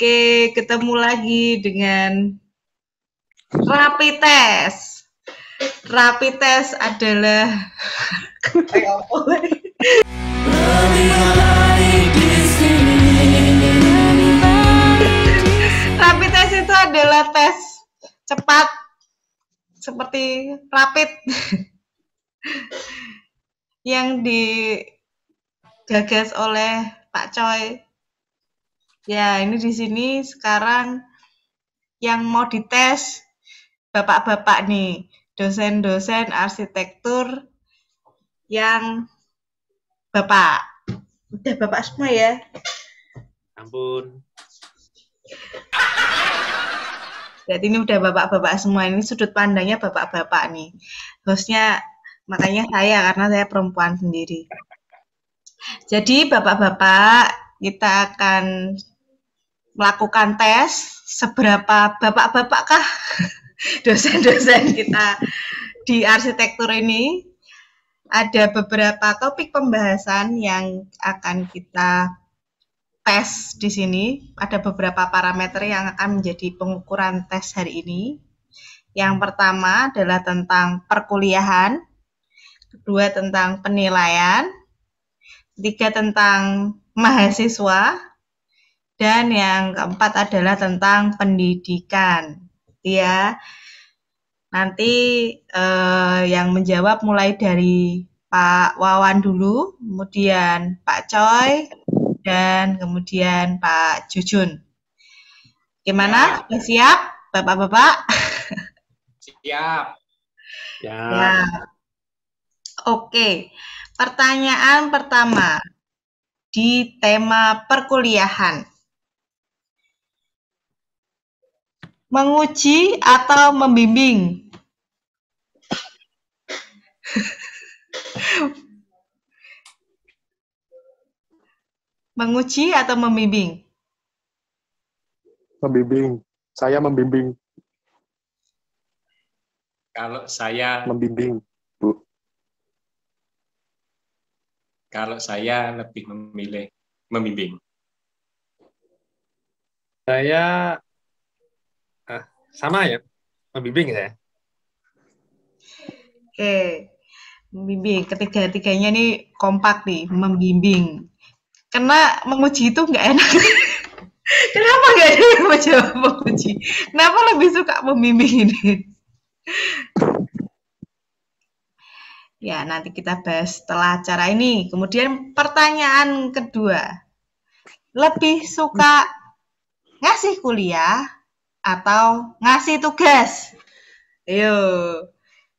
Oke, ketemu lagi dengan rapid test. Rapid test adalah rapid test itu adalah tes cepat seperti rapid yang digagas oleh Pak Coy. Ya, ini di sini sekarang yang mau dites bapak-bapak nih, dosen-dosen arsitektur yang bapak. Udah bapak semua ya? Ampun. Berarti ini udah bapak-bapak semua, ini sudut pandangnya bapak-bapak nih. Hostnya makanya saya, karena saya perempuan sendiri. Jadi bapak-bapak, kita akan melakukan tes seberapa bapak-bapakkah dosen-dosen kita di arsitektur ini. Ada beberapa topik pembahasan yang akan kita tes di sini. Ada beberapa parameter yang akan menjadi pengukuran tes hari ini. Yang pertama adalah tentang perkuliahan, kedua tentang penilaian, ketiga tentang mahasiswa, dan yang keempat adalah tentang pendidikan. Ya, nanti yang menjawab mulai dari Pak Wawan dulu, kemudian Pak Coy, dan kemudian Pak Jujun. Gimana? Sudah siap, Bapak-bapak? Siap. Ya. Oke, pertanyaan pertama di tema perkuliahan. Menguji atau membimbing? Menguji atau membimbing? Membimbing. Saya membimbing. Kalau saya Membimbing, Bu. Kalau saya lebih memilih membimbing. Saya sama ya, membimbing saya. Oke, membimbing. Ketiga-tiganya nih kompak nih, membimbing. Karena menguji itu nggak enak. Kenapa nggak ada yang menjawab menguji? Kenapa lebih suka membimbing ini? Ya, nanti kita bahas setelah acara ini. Kemudian pertanyaan kedua. Lebih suka ngasih kuliah atau ngasih tugas? Ayo,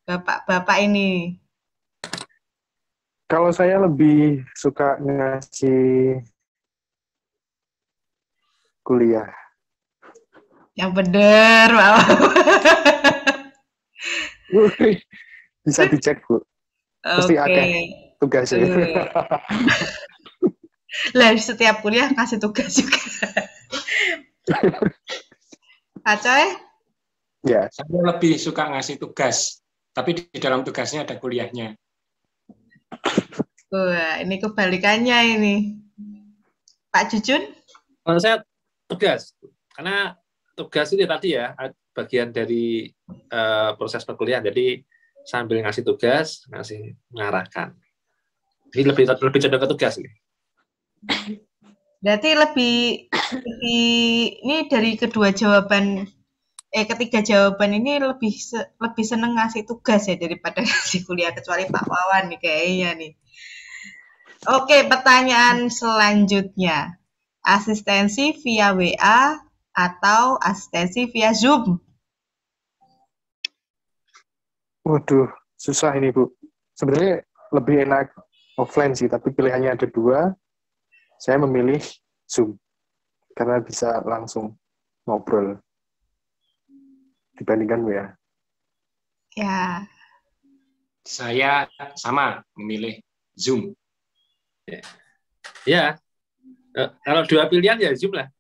bapak-bapak ini. Kalau saya lebih suka ngasih kuliah. Yang bener, Bapak. Bisa dicek, Bu. Pasti ada tugasnya. Lah, setiap kuliah ngasih tugas juga. Pak Coy? Ya. Saya lebih suka ngasih tugas, tapi di dalam tugasnya ada kuliahnya. Wah, ini kebalikannya ini. Pak Jujun? Kalau saya tugas, karena tugas itu tadi ya bagian dari proses perkuliahan. Jadi sambil ngasih tugas, ngasih mengarahkan. Ini lebih cenderung ke tugas nih. Berarti lebih ini dari ketiga jawaban ini lebih seneng ngasih tugas ya daripada ngasih kuliah, kecuali Pak Wawan nih kayaknya nih. Oke, pertanyaan selanjutnya. Asistensi via WA atau asistensi via Zoom? Waduh, susah ini, Bu. Sebenarnya lebih enak offline sih, tapi pilihannya ada dua. Saya memilih Zoom, karena bisa langsung ngobrol dibandingkan WA. Ya. Saya sama memilih Zoom. Ya. Kalau dua pilihan ya Zoom lah.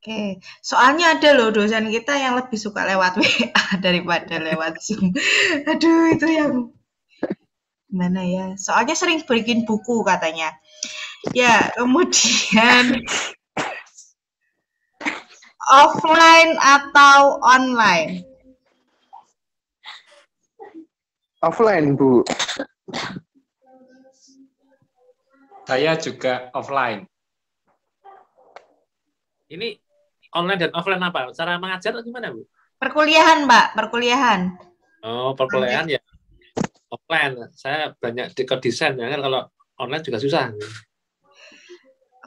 Oke, soalnya ada loh dosen kita yang lebih suka lewat WA daripada lewat Zoom. Aduh, itu yang mana ya? Soalnya sering bikin buku katanya. Ya, kemudian Offline atau online? Offline, Bu. Saya juga offline. Ini online dan offline apa? Cara mengajar atau gimana, Bu? Perkuliahan, Mbak, perkuliahan. Oh, perkuliahan ya offline. Saya banyak di desain ya kan, kalau online juga susah.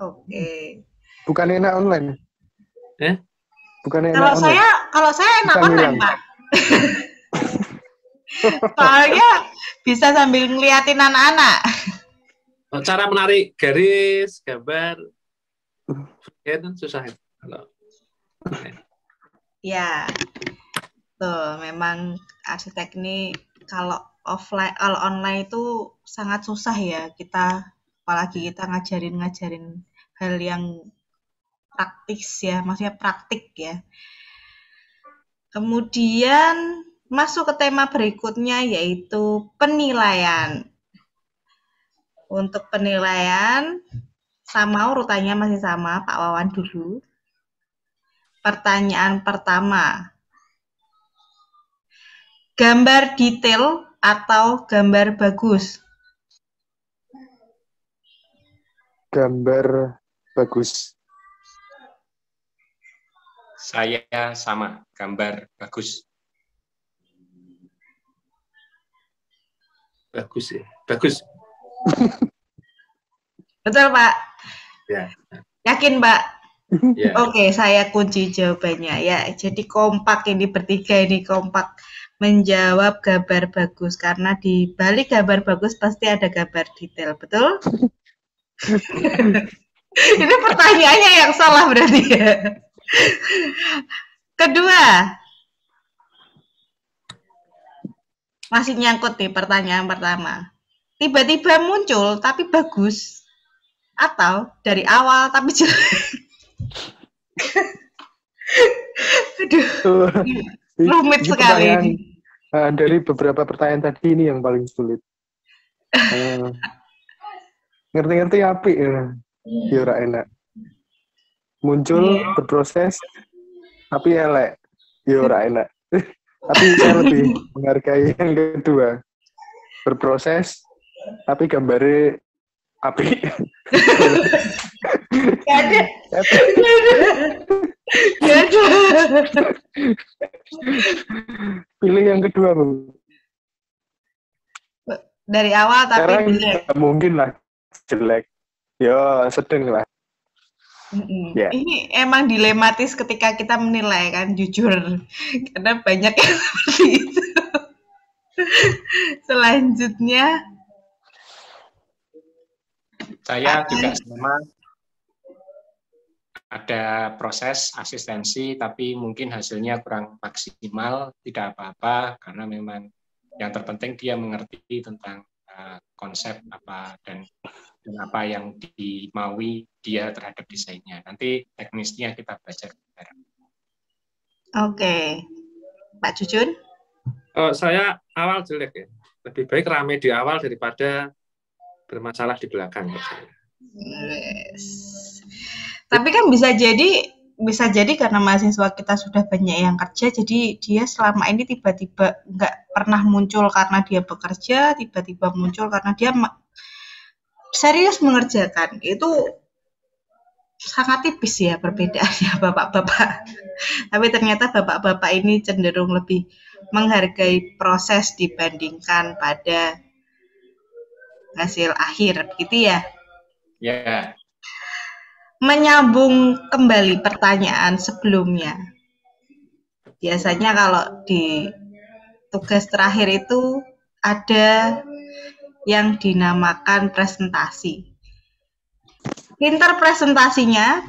Oke. Bukan enak online. Bukan enak Kalau online. saya enak Bisa online, ngilang. Pak. Soalnya bisa sambil ngeliatin anak-anak. Cara menarik garis, gambar, kan susah itu. Kalau Ya, tuh memang arsitek ini kalau offline, kalau online itu sangat susah ya kita, apalagi kita ngajarin hal yang praktis ya, maksudnya praktik ya. Kemudian masuk ke tema berikutnya yaitu penilaian. Untuk penilaian sama urutannya masih sama, Pak Wawan dulu. Pertanyaan pertama. Gambar detail atau gambar bagus? Gambar bagus. Saya sama, gambar bagus. bagus ya, bagus. Betul, Pak? Ya. Yakin, Pak? Ya. Oke, saya kunci jawabannya ya. Jadi kompak ini, bertiga ini kompak menjawab gambar bagus, karena di balik gambar bagus pasti ada gambar detail, betul? Ini pertanyaannya yang salah berarti ya. Kedua, masih nyangkut nih pertanyaan pertama. Tiba-tiba muncul tapi bagus, atau dari awal tapi jelek? Aduh, rumit sekali ini. Dari beberapa pertanyaan tadi ini yang paling sulit. Ngerti-ngerti api ya ora enak. Muncul, berproses, tapi elek, ya ora enak. Tapi saya lebih menghargai yang kedua. Berproses, tapi gambarnya api. Gak ada. Pilih yang kedua, Bu. Dari awal tapi Sekarang jelek. mungkin lah jelek. Ya, sedang lah. Yeah. Ini emang dilematis ketika kita menilai kan, jujur. Karena banyak yang seperti itu. Selanjutnya. Saya juga sama. Ada proses asistensi, tapi mungkin hasilnya kurang maksimal, tidak apa-apa, karena memang yang terpenting dia mengerti tentang konsep apa dan apa yang dimaui dia terhadap desainnya. Nanti teknisnya kita belajar bareng. Oke. Pak Jujun? Saya awal jelek ya. Lebih baik rame di awal daripada bermasalah di belakang. Yes. Tapi kan bisa jadi karena mahasiswa kita sudah banyak yang kerja, jadi dia selama ini tiba-tiba nggak pernah muncul karena dia bekerja, tiba-tiba muncul karena dia serius mengerjakan. Itu sangat tipis ya perbedaannya bapak-bapak. Tapi ternyata bapak-bapak ini cenderung lebih menghargai proses dibandingkan pada hasil akhir, begitu ya? Ya. Menyambung kembali pertanyaan sebelumnya. Biasanya kalau di tugas terakhir itu ada yang dinamakan presentasi. Pinter presentasinya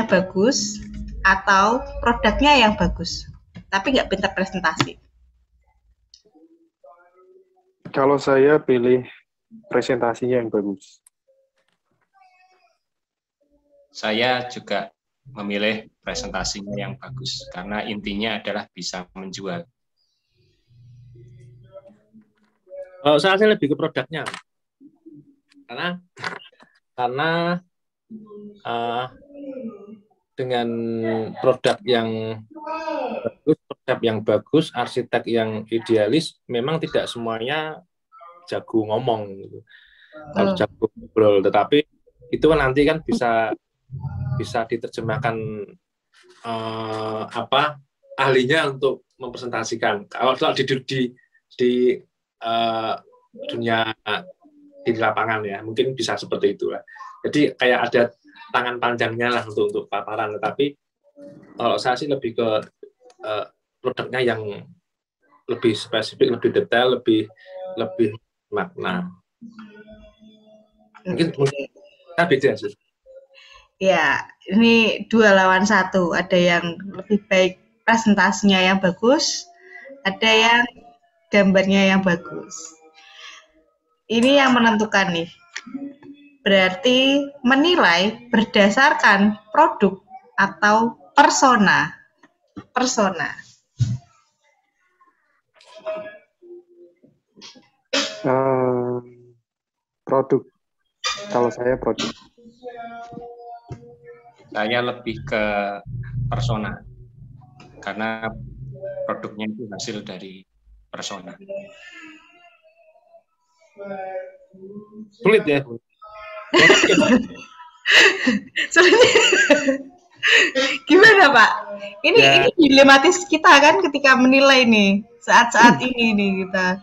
bagus, atau produknya yang bagus, tapi nggak pinter presentasi? Kalau saya pilih presentasinya yang bagus. Saya juga memilih presentasinya yang bagus, karena intinya adalah bisa menjual. Kalau saya sih lebih ke produknya, karena dengan produk yang bagus, arsitek yang idealis, memang tidak semuanya jago ngomong gitu. Kalau jago ngobrol, tetapi itu kan nanti kan bisa diterjemahkan ahlinya untuk mempresentasikan. Kalau di dunia di lapangan ya, mungkin bisa seperti itu lah. Jadi kayak ada tangan panjangnya lah untuk paparan. Tetapi kalau saya sih lebih ke produknya yang lebih spesifik, lebih detail, lebih makna. Mungkin kita beda sih. Ya, ini 2 lawan 1. Ada yang lebih baik presentasinya yang bagus, ada yang gambarnya yang bagus. Ini yang menentukan nih. Berarti menilai berdasarkan produk atau persona. Produk. Kalau saya produk. Saya lebih ke persona. Karena produknya itu hasil dari persona. Sulit ya. Sulit. Gimana Pak? Ini dilematis kita kan ketika menilai nih saat-saat ini nih kita.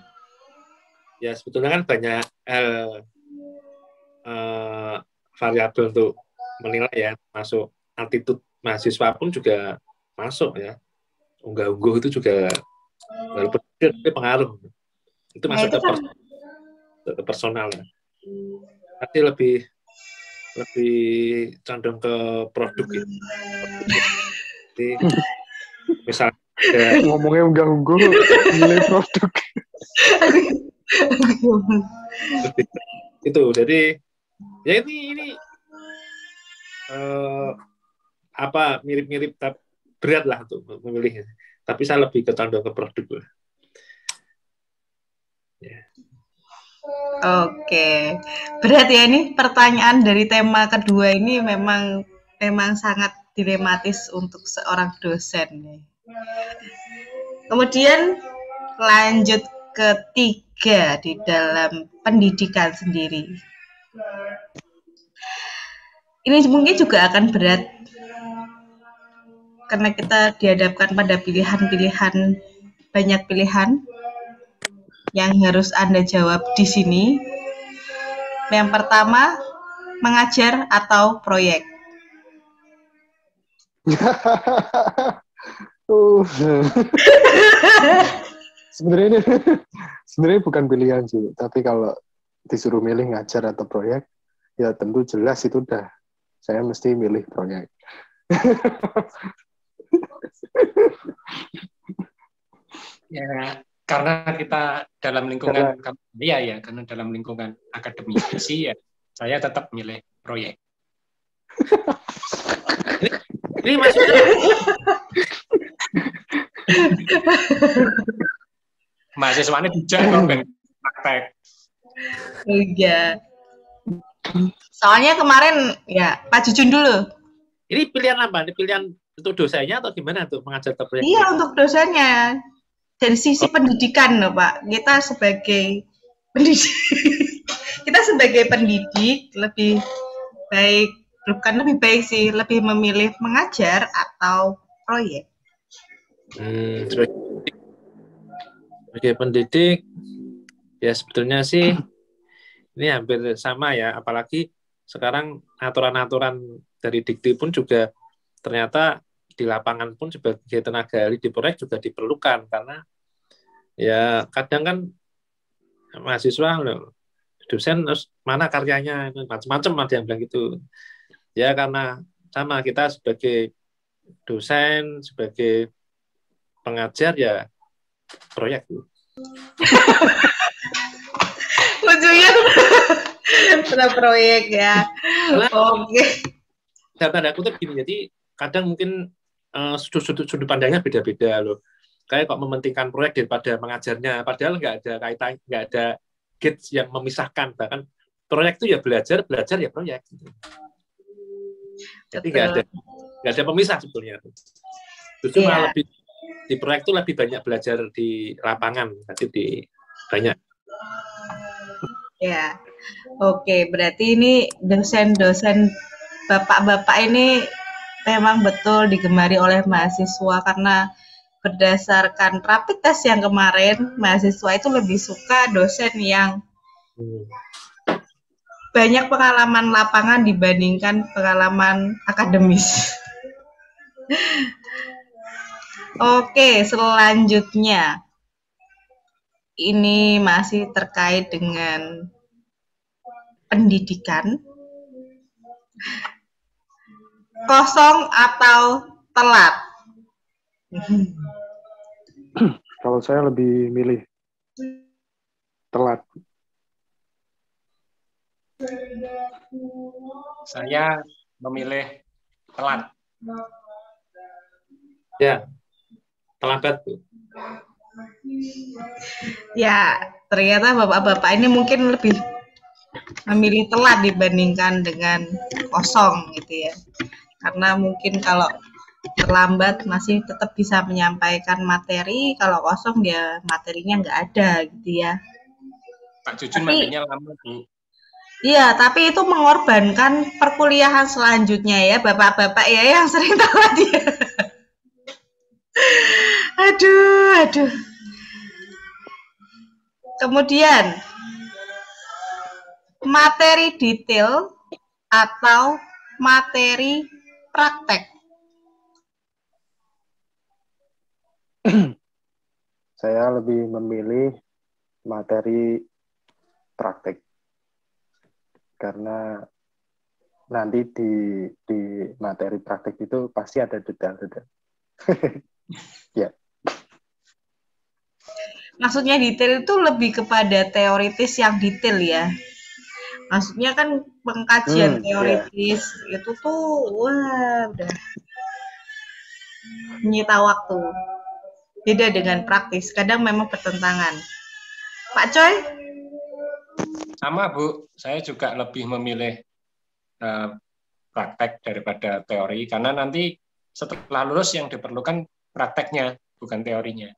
Ya sebetulnya kan banyak variabel untuk menilai ya, masuk attitude mahasiswa pun juga masuk ya. Unggah-ungguh itu juga walaupun itu pengaruh. Itu masuk ke personal ya. Tapi lebih condong ke produk ya. Jadi misalnya ngomongnya unggah-ungguh nilai produk. Itu jadi ya ini mirip-mirip tapi berat lah untuk memilih. Tapi saya lebih condong ke produk lah. Ya. Oke, berat ya ini pertanyaan dari tema kedua ini memang sangat dilematis untuk seorang dosen. Kemudian lanjut ketiga di dalam pendidikan sendiri. Ini mungkin juga akan berat karena kita dihadapkan pada pilihan-pilihan, banyak pilihan yang harus Anda jawab di sini. Yang pertama, mengajar atau proyek? Sebenarnya bukan pilihan sih, tapi kalau disuruh milih ngajar atau proyek, ya tentu jelas itu udah saya mesti milih proyek. Ya, karena kita dalam lingkungan karena dalam lingkungan akademisi ya saya tetap milih proyek. Ini maksudnya mahasiswanya bijak kok ben praktek. Iya. Soalnya kemarin ya Pak Jujun dulu. Ini pilihan apa? Ini pilihan untuk dosennya atau gimana untuk mengajar proyek? Iya, untuk dosennya. Dari sisi pendidikan loh Pak, kita sebagai pendidik lebih baik, bukan lebih baik sih, lebih memilih mengajar atau proyek. Sebagai pendidik, ya sebetulnya sih ini hampir sama ya, apalagi sekarang aturan-aturan dari Dikti pun juga ternyata di lapangan pun sebagai tenaga ahli di proyek juga diperlukan, karena ya kadang kan mahasiswa dosen terus mana karyanya macam-macam ada yang bilang gitu ya, karena sama kita sebagai dosen, sebagai pengajar ya proyek. Ujungnya pernah proyek ya. Oke. Tanda kutip gini, jadi kadang mungkin sudut pandangnya beda-beda loh. Kayak kok mementingkan proyek daripada mengajarnya, padahal nggak ada kaitan, nggak ada gates yang memisahkan. Bahkan proyek itu ya belajar ya proyek. Jadi nggak ada nggak ada pemisah sebetulnya. Justru Iya. malah lebih di proyek itu lebih banyak belajar di lapangan, jadi di banyak. Ya, oke. Berarti ini dosen-dosen bapak-bapak ini memang betul digemari oleh mahasiswa karena berdasarkan rapid test yang kemarin, mahasiswa itu lebih suka dosen yang banyak pengalaman lapangan dibandingkan pengalaman akademis. Oke, selanjutnya. Ini masih terkait dengan pendidikan. Kosong atau telat? Kalau saya lebih milih telat. Saya memilih telat. Ya, terlambat. Ya, ternyata bapak-bapak ini mungkin lebih memilih telat dibandingkan dengan kosong gitu ya. Karena mungkin kalau terlambat masih tetap bisa menyampaikan materi, kalau kosong dia materinya nggak ada gitu ya. Pak Jujun materinya lama, Bu. Iya, tapi itu mengorbankan perkuliahan selanjutnya ya, bapak-bapak ya yang sering telat ya. Aduh. Kemudian, materi detail atau materi praktek? Saya lebih memilih materi praktek. Karena nanti di materi praktek itu pasti ada detail-detail. Ya. Maksudnya detail itu lebih kepada teoritis yang detail ya. Maksudnya kan pengkajian teoritis itu tuh wah udah menyita waktu. Beda dengan praktis, kadang memang bertentangan. Pak Coy? Sama, Bu. Saya juga lebih memilih praktek daripada teori, karena nanti setelah lulus yang diperlukan prakteknya, bukan teorinya.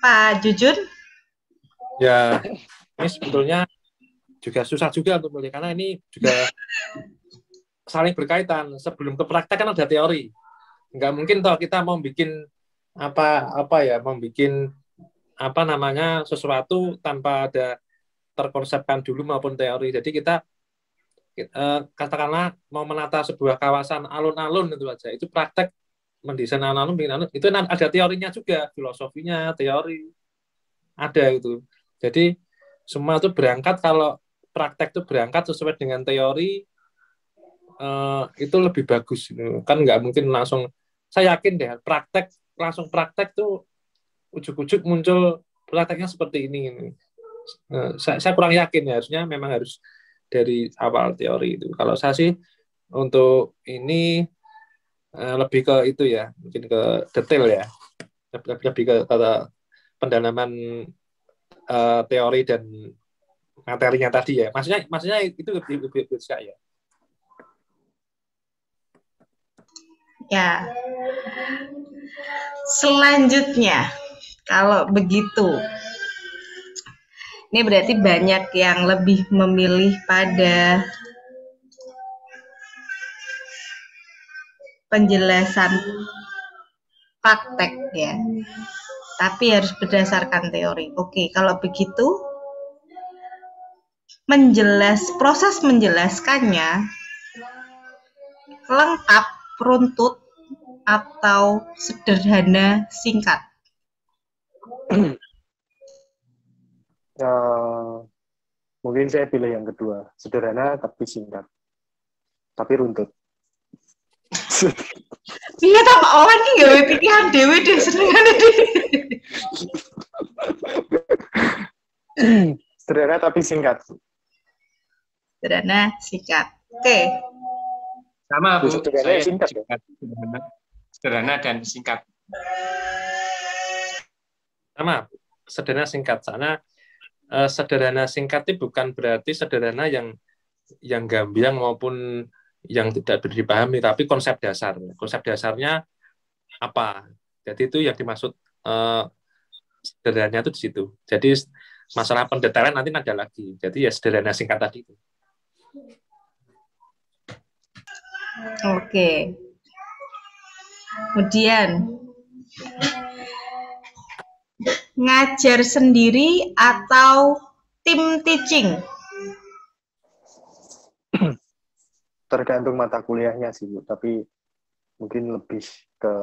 Pak Jujun? Ya, ini sebetulnya juga susah juga untuk memilih, karena ini juga saling berkaitan. Sebelum ke praktek kan ada teori. Nggak mungkin toh kita mau bikin sesuatu tanpa ada terkonsepkan dulu maupun teori. Jadi kita katakanlah mau menata sebuah kawasan alun-alun itu aja, itu praktek mendesain alun-alun, itu ada teorinya juga, filosofinya, teori ada gitu. Jadi semua itu berangkat, kalau praktek itu berangkat sesuai dengan teori, itu lebih bagus kan. Nggak mungkin langsung, saya yakin deh langsung praktek tuh ujuk-ujuk muncul prakteknya seperti ini. Saya kurang yakin ya, harusnya memang harus dari awal teori itu. Kalau saya sih untuk ini lebih ke itu ya, mungkin ke detail ya, lebih ke pendalaman teori dan materinya tadi ya. Maksudnya itu lebih saya. Ya. Selanjutnya, kalau begitu, ini berarti banyak yang lebih memilih pada penjelasan praktek ya, tapi harus berdasarkan teori. Oke, kalau begitu proses menjelaskannya lengkap, runtut, atau sederhana, singkat? Mungkin saya pilih yang kedua, sederhana tapi singkat, tapi runtut. Iya, tak Owen ki gawe pilihan dhewe deh senengane deh. Sederhana tapi singkat. Sederhana, singkat. Oke. Sama, Bu. Sederhana, singkat. Sederhana dan singkat. Sama, sederhana singkat. Karena sederhana singkat itu bukan berarti sederhana yang gamblang maupun yang tidak dipahami, tapi konsep dasar. Konsep dasarnya apa? Jadi itu yang dimaksud sederhananya itu di situ. Jadi masalah pendetailan nanti ada lagi. Jadi ya sederhana singkat tadi itu. Oke. Kemudian ngajar sendiri atau tim teaching? Tergantung mata kuliahnya sih, Bu. Tapi mungkin lebih ke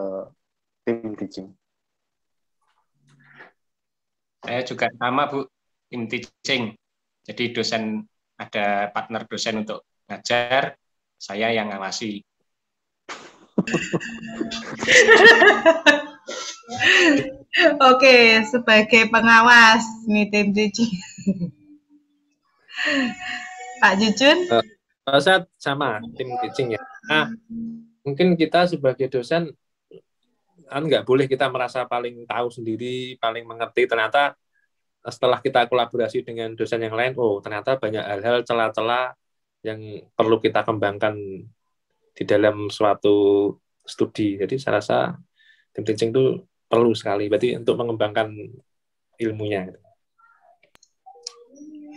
tim teaching. Saya juga sama, Bu, tim teaching. Jadi dosen, ada partner dosen untuk ngajar, saya yang ngawasi. Oke, sebagai pengawas nih tim teaching. Pak Jujun? Saya sama tim teaching ya. Nah, mungkin kita sebagai dosen kan nggak boleh kita merasa paling tahu sendiri, paling mengerti. Ternyata setelah kita kolaborasi dengan dosen yang lain, oh ternyata banyak hal-hal celah-celah yang perlu kita kembangkan di dalam suatu studi. Jadi saya rasa tim teaching itu perlu sekali, berarti untuk mengembangkan ilmunya.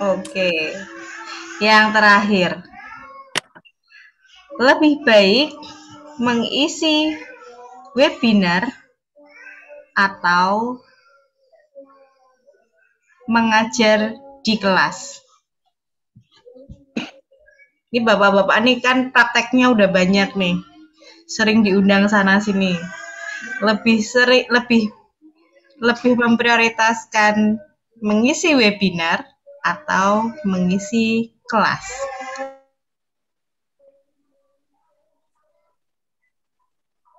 Oke. Yang terakhir, lebih baik mengisi webinar atau mengajar di kelas? Ini bapak-bapak nih kan prakteknya udah banyak nih, sering diundang sana sini. Lebih memprioritaskan mengisi webinar atau mengisi kelas?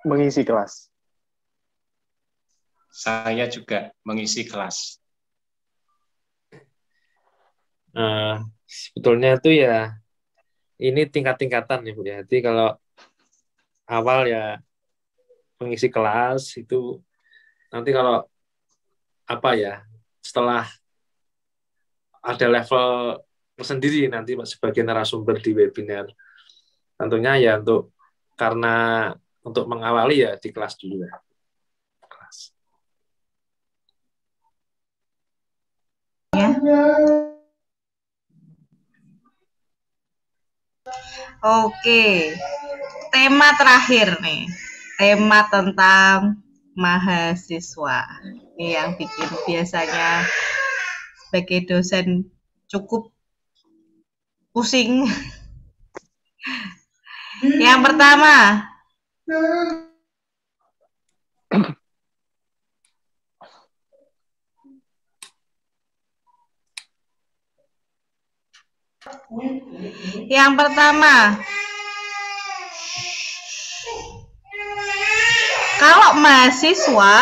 Mengisi kelas. Saya juga mengisi kelas. Sebetulnya itu ya ini tingkat-tingkatan ya Bu ya. Jadi kalau awal ya mengisi kelas itu, nanti kalau apa ya, setelah ada level tersendiri nanti sebagai narasumber di webinar, tentunya ya karena untuk mengawali ya di kelas dulu ya. Kelas. Oke, tema terakhir nih, tema tentang mahasiswa. Ini yang bikin biasanya sebagai dosen cukup pusing. Yang pertama, kalau mahasiswa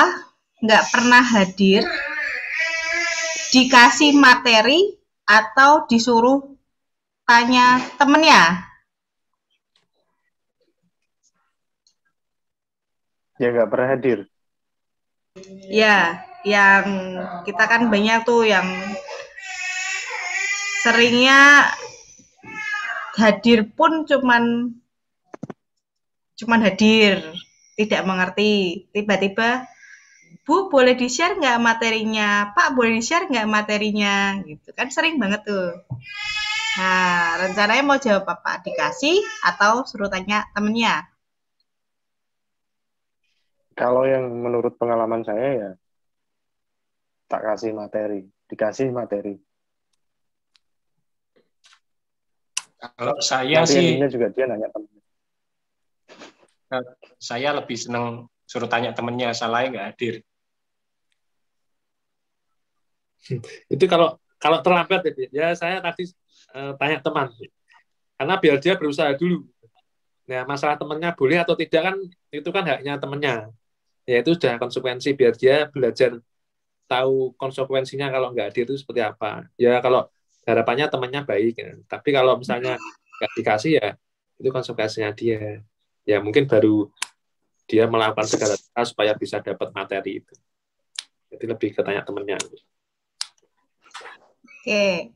nggak pernah hadir, dikasih materi atau disuruh tanya temennya? Ya nggak pernah hadir. Ya, yang kita kan banyak tuh yang seringnya hadir pun cuman hadir, tidak mengerti. Tiba-tiba, Bu, boleh di-share nggak materinya? Pak, boleh di-share nggak materinya? Gitu kan sering banget tuh. Nah, rencananya mau jawab apa? Dikasih atau suruh tanya temennya? Kalau yang menurut pengalaman saya ya tak kasih materi, dikasih materi. Kalau saya nanti sih, juga dia nanya temennya. Saya lebih senang suruh tanya temennya, salahnya nggak hadir. Itu kalau terlambat ya saya tadi tanya teman, karena biar dia berusaha dulu. Nah, masalah temannya boleh atau tidak kan itu kan haknya temannya. Ya itu sudah konsekuensi, biar dia belajar tahu konsekuensinya kalau nggak hadir itu seperti apa. Ya kalau harapannya temannya baik ya. Tapi kalau misalnya nggak dikasih ya itu konsekuensinya dia. Ya mungkin baru dia melakukan segala cara supaya bisa dapat materi itu. Jadi lebih ke tanya temannya. Oke.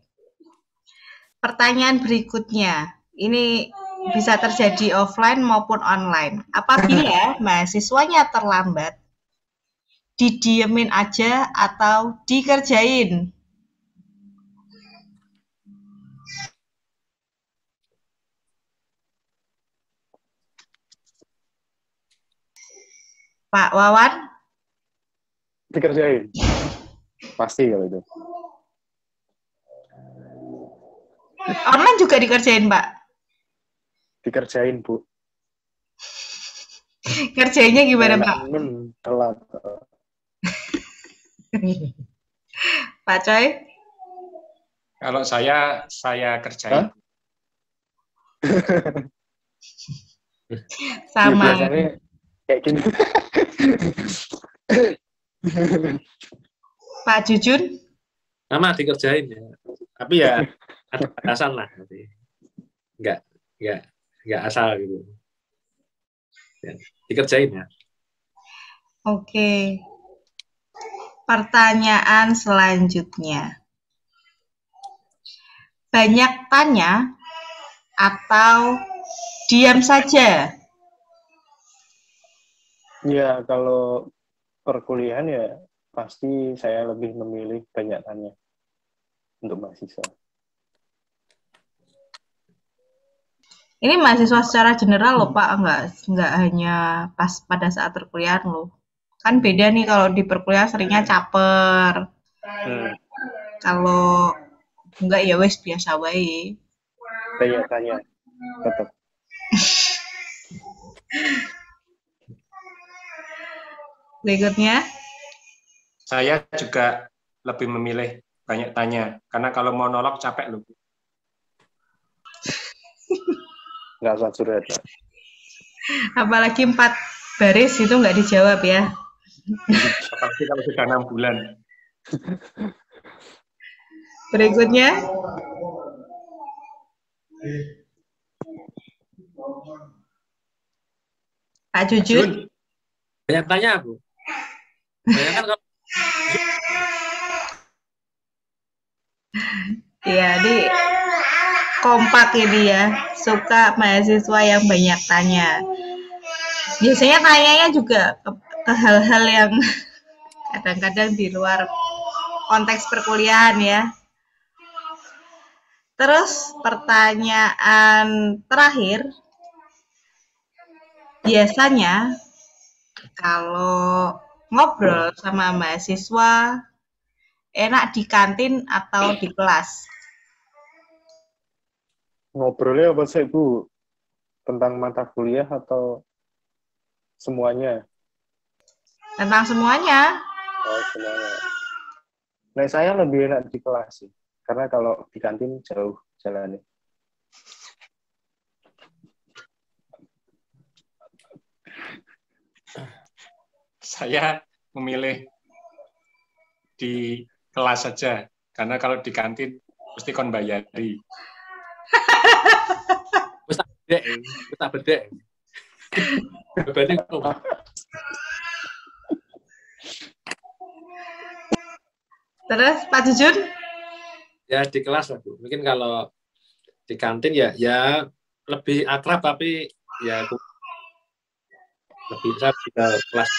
Pertanyaan berikutnya. Ini bisa terjadi offline maupun online. Apabila mahasiswanya terlambat, didiemin aja atau dikerjain? Pak Wawan? Dikerjain. Pasti kalau itu. Online juga dikerjain, Pak? Dikerjain, Bu. Kerjanya gimana, Pak? Telat. Pak Coy? Kalau saya kerjain. Sama. Biasanya kayak gini. Pak Jujun? Sama dikerjain ya. Tapi ya ada batasan lah. Enggak asal gitu. Ya, dikerjain ya. Oke. Pertanyaan selanjutnya. Banyak tanya atau diam saja? Ya, kalau perkuliahan ya pasti saya lebih memilih banyak tanya untuk mahasiswa. Ini mahasiswa secara general loh Pak, enggak hanya pas pada saat perkuliahan loh. Kan beda nih kalau di perkuliahan seringnya caper. Kalau enggak ya wes biasa wae. Tanya tetap. Berikutnya. Saya juga lebih memilih banyak tanya, karena kalau monolog capek loh. Nggak usah curhat. Apalagi 4 baris itu nggak dijawab ya. Apalagi kalau sudah 6 bulan. Berikutnya. Pak Jujun. Banyak tanya, Bu. Banyak kan kalau Iya, di kompak ini ya, suka mahasiswa yang banyak tanya. Biasanya tanyanya juga ke hal-hal yang kadang-kadang di luar konteks perkuliahan ya. Terus pertanyaan terakhir, biasanya kalau ngobrol sama mahasiswa enak di kantin atau di kelas? Ngobrolnya apa sih, Bu? Tentang mata kuliah atau semuanya? Tentang semuanya. Oh, semuanya. Nah, saya lebih enak di kelas sih. Karena kalau di kantin jauh jalannya. Saya memilih di kelas saja, karena kalau di kantin mesti kon bayari. Kita beda. Terus Pak Jujun? Ya di kelas lah, Bu. Mungkin kalau di kantin ya lebih akrab, tapi ya lebih bisa ke kelas.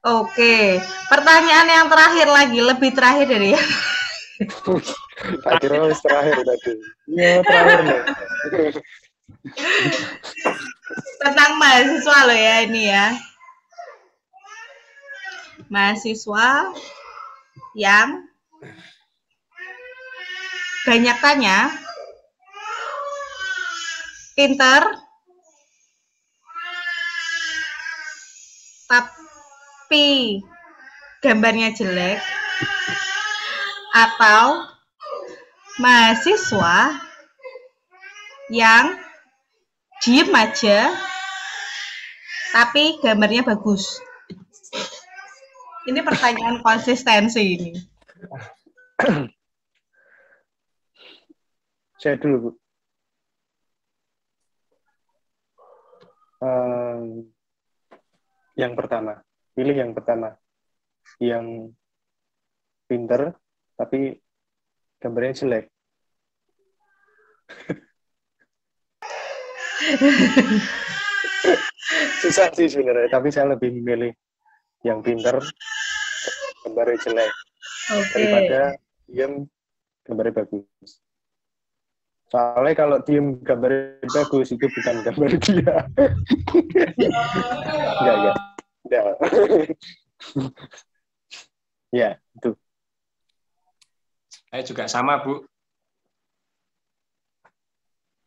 Oke, pertanyaan yang terakhir lagi, lebih terakhir dari ya. Tak kira terakhir tadi. Iya, terakhir nih. Tentang mahasiswa loh ya ini ya. Mahasiswa yang banyak tanya, pinter, tapi gambarnya jelek, atau mahasiswa yang diem aja tapi gambarnya bagus. Ini pertanyaan konsistensi ini. Saya dulu, Bu. Yang pertama. Pilih yang pertama. Yang pinter, tapi gambarnya jelek. Susah sih sebenarnya, tapi saya lebih memilih yang pinter, gambarnya jelek, daripada diem, gambarnya bagus. Soalnya kalau diem gambarnya bagus, itu bukan gambar dia. Enggak. Ya, itu. Saya juga sama, Bu.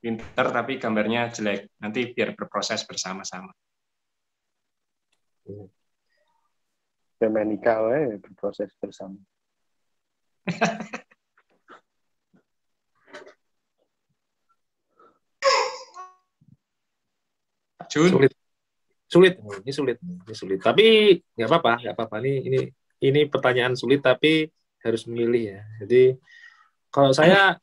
Pinter tapi gambarnya jelek. Nanti biar berproses bersama-sama. Feminikal berproses bersama. Jun. Sulit. Tapi nggak apa-apa. Ini pertanyaan sulit tapi harus memilih ya. Jadi kalau saya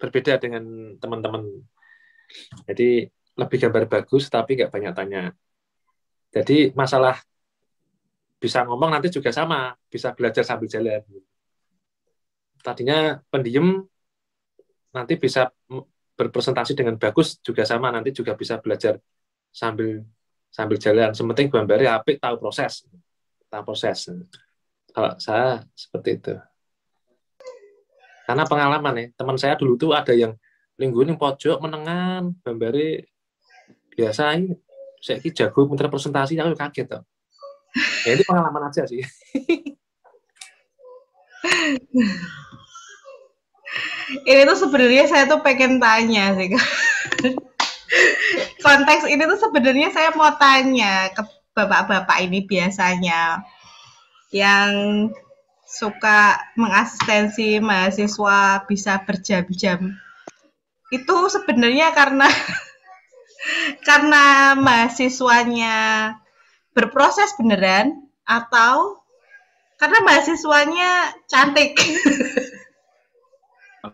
berbeda dengan teman-teman. Jadi lebih gambar bagus tapi nggak banyak tanya. Jadi masalah bisa ngomong nanti juga sama, bisa belajar sambil jalan. Tadinya pendiam nanti bisa berpresentasi dengan bagus juga sama, nanti juga bisa belajar sambil jalan. Sementing gambarnya apik, tahu proses. Kalau saya seperti itu. Karena pengalaman ya, teman saya dulu tuh ada yang lingguin yang pojok menengan, gambarnya biasa ini, saya jago pinter presentasi, aku kaget tuh. Ya ini pengalaman aja sih. Ini tuh sebenarnya saya tuh pengen tanya sih. Konteks ini tuh sebenarnya saya mau tanya ke bapak-bapak ini biasanya yang suka mengasistensi mahasiswa bisa berjam-jam. Itu sebenarnya karena mahasiswanya berproses beneran atau karena mahasiswanya cantik.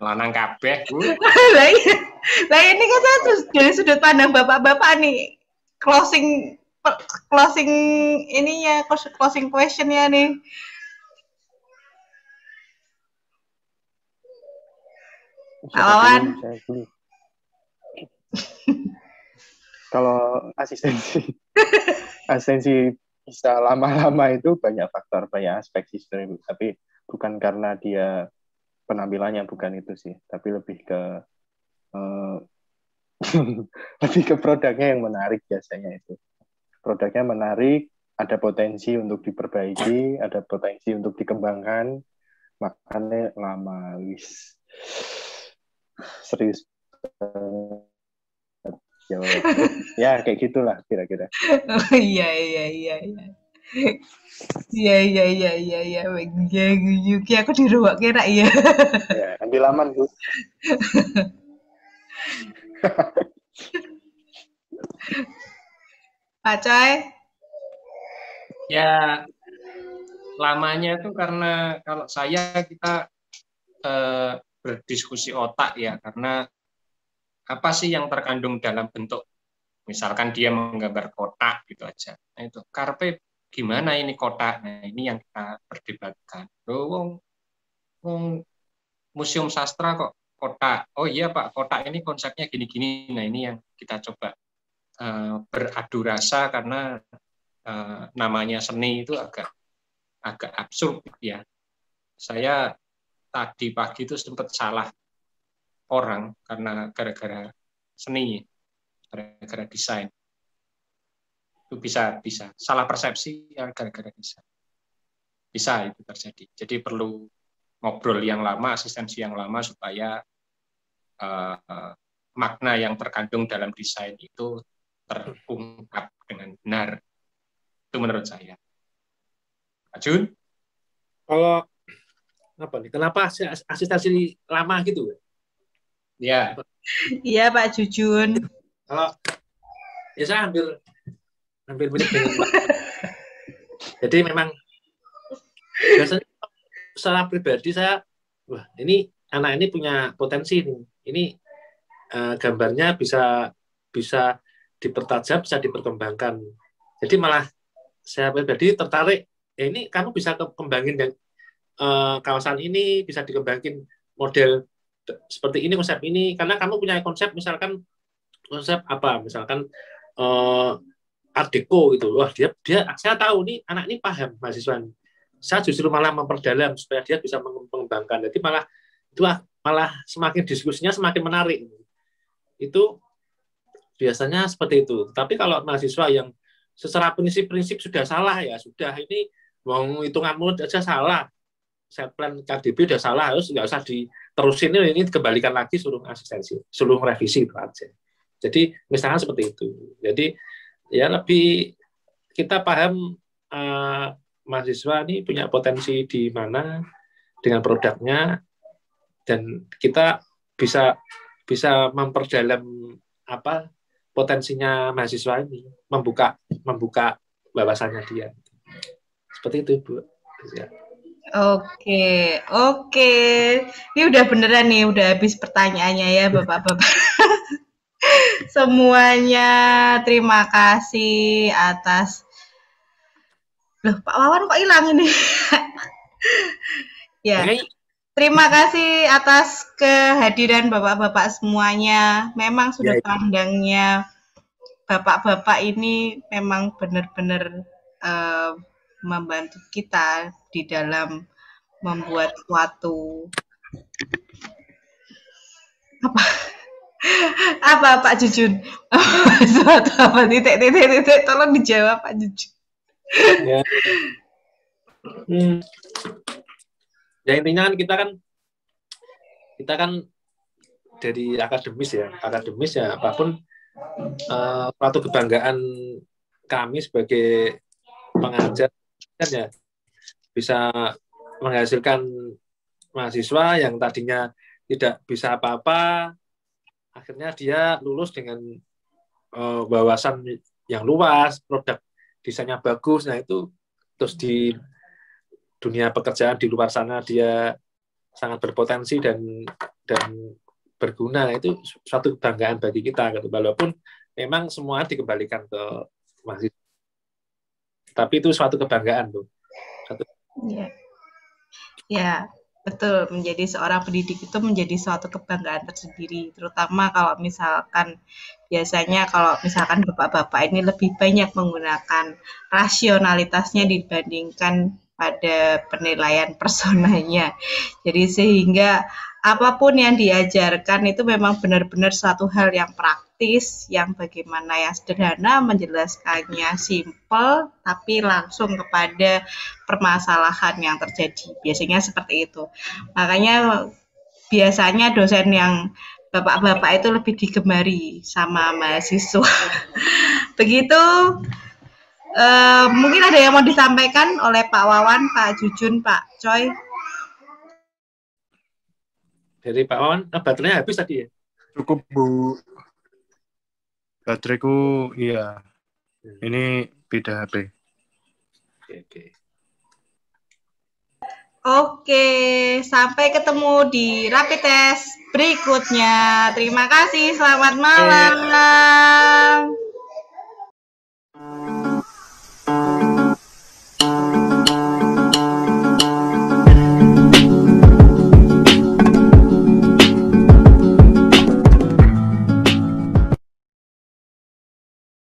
Lanang kabeh, Bu. Lah ini kan saya dari sudut pandang bapak-bapak nih. Closing ininya, closing questionnya nih. Awan. Kalau asistensi bisa lama-lama itu banyak faktor, banyak aspek sih sebenarnya, tapi bukan karena dia penampilannya, bukan itu sih, tapi lebih ke produknya yang menarik biasanya itu. Produknya menarik, ada potensi untuk diperbaiki, ada potensi untuk dikembangkan, makanya lama, wis. Serius. Ya kayak gitulah kira-kira. Oh iya. Iya. Yuki aku diruak kira ya. Ya, ambil aman, Bu. Pak Coy? Ya, lamanya itu karena kalau kita berdiskusi otak ya, karena apa sih yang terkandung dalam bentuk, misalkan dia menggambar kotak gitu aja. Nah itu, karpe gimana ini kotak? Nah ini yang kita perdebatkan. Museum sastra kok kotak? Oh iya Pak, kotak ini konsepnya gini-gini. Nah ini yang kita coba beradu rasa karena namanya seni itu agak absurd ya. Saya tadi pagi itu sempat salah orang karena gara-gara seni, gara-gara desain. Itu bisa salah persepsi ya gara-gara desain. Bisa itu terjadi. Jadi perlu ngobrol yang lama, asistensi yang lama supaya makna yang terkandung dalam desain itu terungkap dengan benar. Itu menurut saya. Pak Jun? Kalau apa nih? Kenapa asistensi lama gitu? Ya. Iya Pak Jujun. Kalau ya saya hampir mirip dengan Pak. Jadi memang biasanya secara pribadi saya, wah ini anak ini punya potensi nih. Ini gambarnya bisa dipertajam, bisa diperkembangkan. Jadi malah saya pribadi tertarik. Ini kamu bisa kembangin dan kawasan ini bisa dikembangin model seperti ini, konsep ini, karena kamu punya konsep, misalkan konsep apa, misalkan Art Deco gitu. Wah, dia saya tahu nih anak ini paham mahasiswa ini. Saya justru malah memperdalam supaya dia bisa mengembangkan. Jadi malah semakin diskusinya semakin menarik. Itu biasanya seperti itu. Tapi kalau mahasiswa yang secara prinsip sudah salah, ya sudah, ini mau hitunganmu aja salah, set plan KDB udah salah, harus nggak usah diterusin, ini kembalikan lagi, suruh asistensi, suruh revisi itu aja. Jadi misalnya seperti itu. Jadi ya lebih kita paham mahasiswa ini punya potensi di mana dengan produknya, dan kita bisa memperdalam apa potensinya mahasiswa ini, membuka wawasannya dia. Seperti itu, Bu. Ya. Oke. Ini udah beneran nih, udah habis pertanyaannya ya, Bapak-bapak. Semuanya terima kasih atas. Loh, Pak Wawan kok hilang ini? Ya. Terima kasih atas kehadiran Bapak-bapak semuanya. Memang sudut pandangnya Bapak-bapak ini memang benar-benar membantu kita di dalam membuat suatu apa Pak Jujun? Suatu apa? Titik, tolong dijawab Pak Jujun. Ya. Ya intinya kita kan dari akademis ya apapun suatu kebanggaan kami sebagai pengajar kan ya, bisa menghasilkan mahasiswa yang tadinya tidak bisa apa-apa, akhirnya dia lulus dengan wawasan yang luas, produk desainnya bagus. Nah itu terus di dunia pekerjaan di luar sana dia sangat berpotensi dan berguna. Nah, itu suatu kebanggaan bagi kita gitu. Walaupun memang semua dikembalikan ke mahasiswa, tapi itu suatu kebanggaan tuh. Ya, betul. Menjadi seorang pendidik itu menjadi suatu kebanggaan tersendiri, terutama kalau misalkan biasanya bapak-bapak ini lebih banyak menggunakan rasionalitasnya dibandingkan pada penilaian personanya. Jadi sehingga apapun yang diajarkan itu memang benar-benar suatu hal yang praktis, yang bagaimana yang sederhana, menjelaskannya simple, tapi langsung kepada permasalahan yang terjadi. Biasanya seperti itu. Makanya biasanya dosen yang bapak-bapak itu lebih digemari sama mahasiswa. Begitu. Mungkin ada yang mau disampaikan oleh Pak Wawan, Pak Jujun, Pak Choi. Dari Pak Wawan, baterainya habis tadi ya? Cukup, Bu. Bateraiku, iya. Ini beda HP. Oke, sampai ketemu di rapid test berikutnya. Terima kasih, selamat malam.